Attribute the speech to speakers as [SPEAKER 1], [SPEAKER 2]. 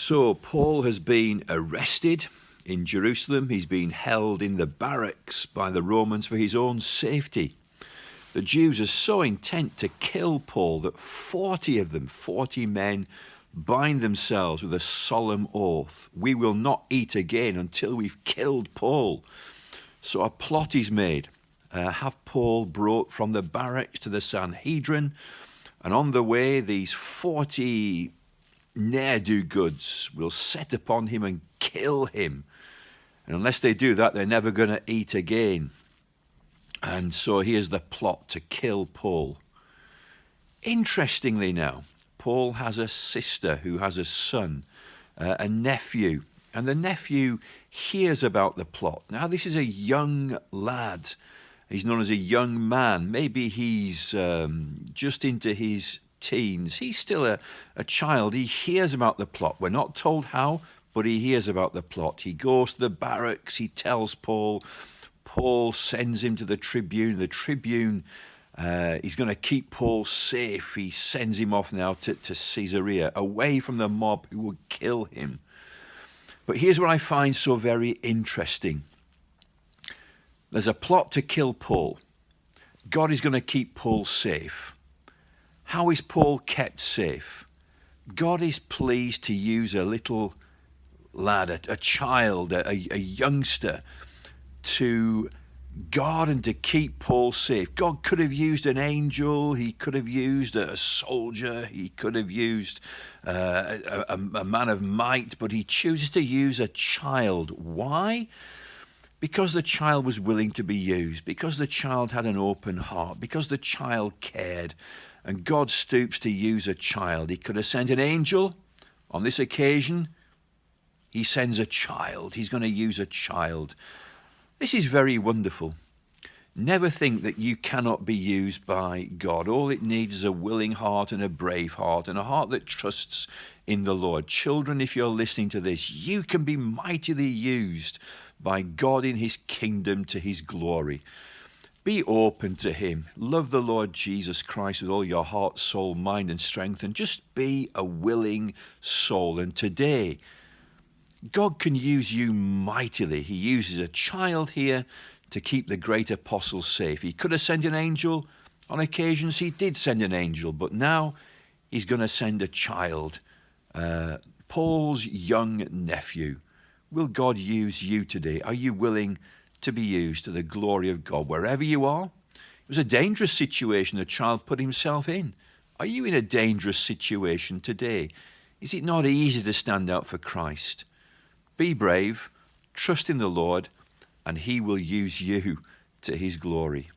[SPEAKER 1] So Paul has been arrested in Jerusalem. He's been held in the barracks by the Romans for his own safety. The Jews are so intent to kill Paul that 40 of them, 40 men, bind themselves with a solemn oath. We will not eat again until we've killed Paul. So a plot is made. Have Paul brought from the barracks to the Sanhedrin, and on the way these 40 ne'er-do-goods will set upon him and kill him. And unless they do that, they're never going to eat again. And so here's the plot to kill Paul. Interestingly now, Paul has a sister who has a son, a nephew. And the nephew hears about the plot. Now, this is a young lad. He's known as a young man. Maybe he's just into his teens. He's still a child. He hears about the plot. We're not told how, but he hears about the plot. He goes to the barracks. He tells Paul. Paul sends him to the tribune. The tribune, he's going to keep Paul safe. He sends him off now to Caesarea, away from the mob who would kill him. But here's what I find so very interesting. There's a plot to kill Paul. God is going to keep Paul safe. How is Paul kept safe? God is pleased to use a little lad, a child, a youngster, to guard and to keep Paul safe. God could have used an angel. He could have used a soldier. He could have used a man of might, but he chooses to use a child. Why? Because the child was willing to be used, because the child had an open heart, because the child cared, and God stoops to use a child. He could have sent an angel. On this occasion, he sends a child. He's going to use a child. This is very wonderful. Never think that you cannot be used by God. All it needs is a willing heart and a brave heart and a heart that trusts in the Lord. Children, if you're listening to this, you can be mightily used by God in his kingdom to his glory. Be open to him. Love the Lord Jesus Christ with all your heart, soul, mind, and strength, and just be a willing soul. And today, God can use you mightily. He uses a child here to keep the great apostle safe. He could have sent an angel. On occasions, he did send an angel, but now he's going to send a child, Paul's young nephew. Will God use you today? Are you willing to be used to the glory of God wherever you are? It was a dangerous situation the child put himself in. Are you in a dangerous situation today? Is it not easy to stand out for Christ? Be brave, trust in the Lord, and he will use you to his glory.